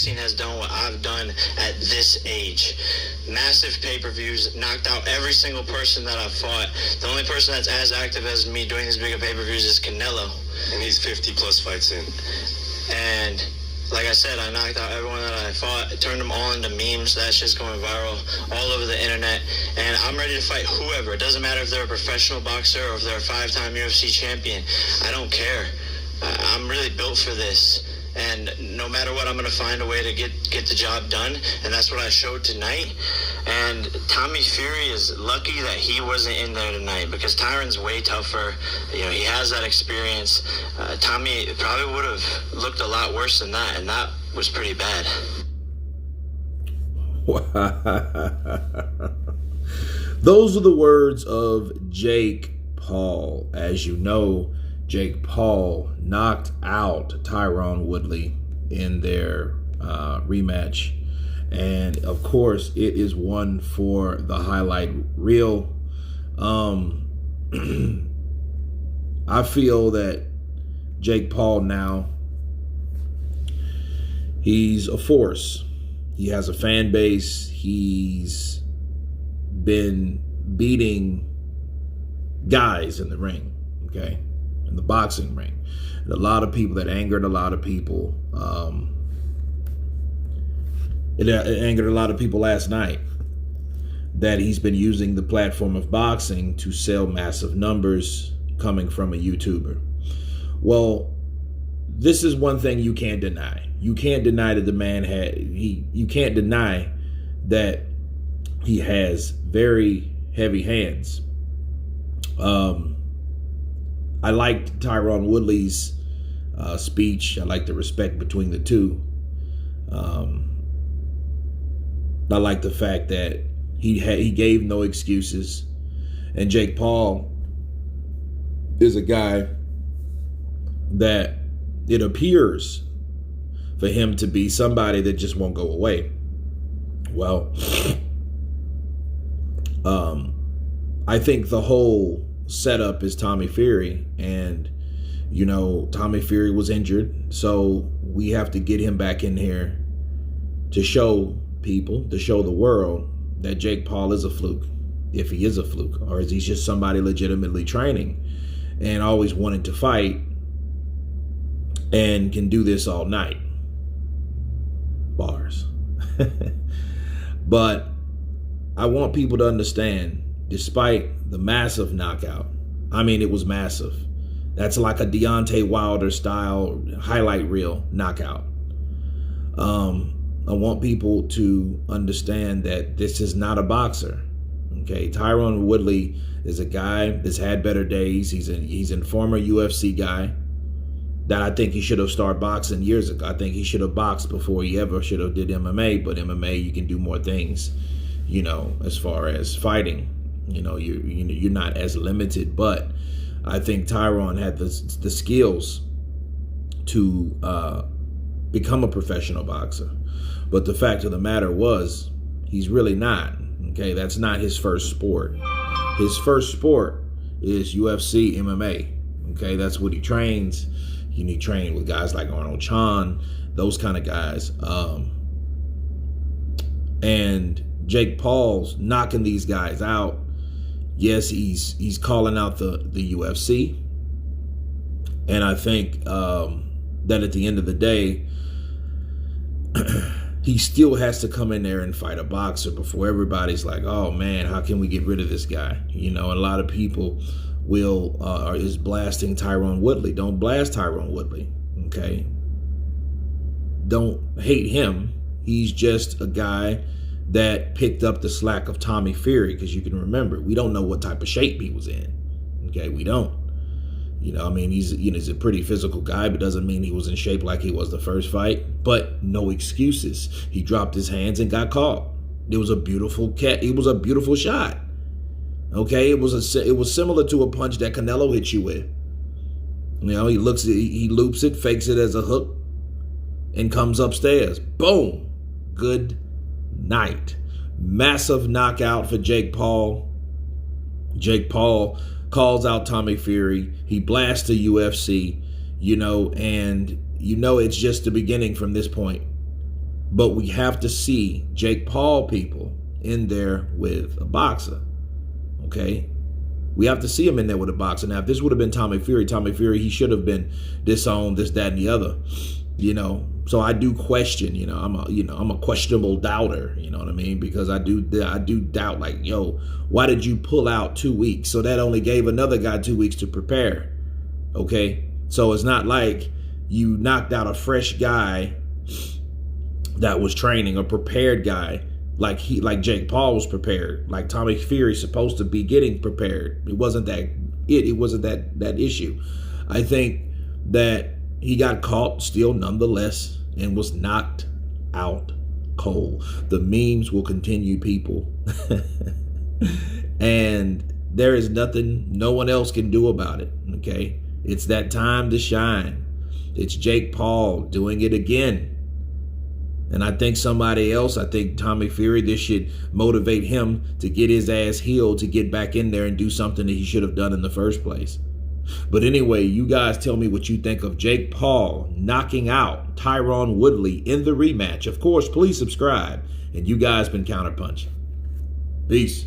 boxing has done what I've done at this age. Massive pay-per-views, knocked out every single person that I've fought. The only person that's as active as me doing these bigger pay-per-views is Canelo. And he's 50-plus fights in. And like I said, I knocked out everyone that I fought, turned them all into memes. That shit's going viral all over the internet. And I'm ready to fight whoever. It doesn't matter if they're a professional boxer or if they're a 5-time UFC champion. I don't care. I'm really built for this. And no matter what, I'm going to find a way to get the job done. And that's what I showed tonight. And Tommy Fury is lucky that he wasn't in there tonight, because Tyron's way tougher. You know, he has that experience. Tommy probably would have looked a lot worse than that, and that was pretty bad. Those are the words of Jake Paul. As you know, Jake Paul knocked out Tyron Woodley in their rematch. And of course, it is one for the highlight reel. I feel that Jake Paul now, he's a force. He has a fan base. He's been beating guys in the ring, okay? In the boxing ring. And a lot of people, that angered a lot of people. It angered a lot of people last night that he's been using the platform of boxing to sell massive numbers coming from a YouTuber. Well, this is one thing you can't deny. You can't deny that the man you can't deny that he has very heavy hands. I liked Tyron Woodley's speech. I like the respect between the two. I like the fact that he gave no excuses. And Jake Paul is a guy that it appears for him to be somebody that just won't go away. Well, I think the whole setup is Tommy Fury, and you know, Tommy Fury was injured, so we have to get him back in here to show people, to show the world that Jake Paul is a fluke, if he is a fluke, or is he just somebody legitimately training and always wanted to fight and can do this all night. Bars. But I want people to understand, despite the massive knockout, I mean, it was massive. That's like a Deontay Wilder style highlight reel knockout. I want people to understand that this is not a boxer. Okay, Tyron Woodley is a guy that's had better days. He's a former UFC guy that I think he should have started boxing years ago. I think he should have boxed before he ever should have did MMA. But MMA, you can do more things, you know, as far as fighting. You know, you're not as limited. But I think Tyron had the skills to become a professional boxer. But the fact of the matter was, he's really not. Okay, that's not his first sport. His first sport is UFC MMA. Okay, that's what he trains. He trained with guys like Arnold Chan, those kind of guys. And Jake Paul's knocking these guys out. Yes, he's calling out the UFC. And I think that at the end of the day, he still has to come in there and fight a boxer before everybody's like, oh man, how can we get rid of this guy? You know, a lot of people is blasting Tyron Woodley. Don't blast Tyron Woodley, okay? Don't hate him. He's just a guy that picked up the slack of Tommy Fury, because you can remember, we don't know what type of shape he was in, okay? We don't. You know, I mean, he's a pretty physical guy, but doesn't mean he was in shape like he was the first fight. But no excuses. He dropped his hands and got caught. It was a beautiful It was a beautiful shot. Okay, it was similar to a punch that Canelo hit you with. You know, he loops it, fakes it as a hook, and comes upstairs. Boom. Good night. Massive knockout for Jake Paul. Jake Paul calls out Tommy Fury. He blasts the UFC, you know, and you know it's just the beginning from this point. But we have to see Jake Paul people in there with a boxer. Okay? We have to see him in there with a boxer. Now, if this would have been Tommy Fury, he should have been disowned, this, that, and the other. You know, so I do question, I'm a questionable doubter, you know what I mean? Because I do doubt, like, yo, why did you pull out 2 weeks? So that only gave another guy 2 weeks to prepare. Okay. So it's not like you knocked out a fresh guy that was training, a prepared guy, like Jake Paul was prepared, like Tommy Fury's supposed to be getting prepared. It wasn't that issue. I think that he got caught still nonetheless and was knocked out cold. The memes will continue, people. And there is nothing no one else can do about it. Okay. It's that time to shine. It's Jake Paul doing it again. And I think somebody else, I think Tommy Fury, this should motivate him to get his ass healed, to get back in there and do something that he should have done in the first place. But anyway, you guys tell me what you think of Jake Paul knocking out Tyron Woodley in the rematch. Of course, please subscribe. And you guys been Counterpunch. Peace.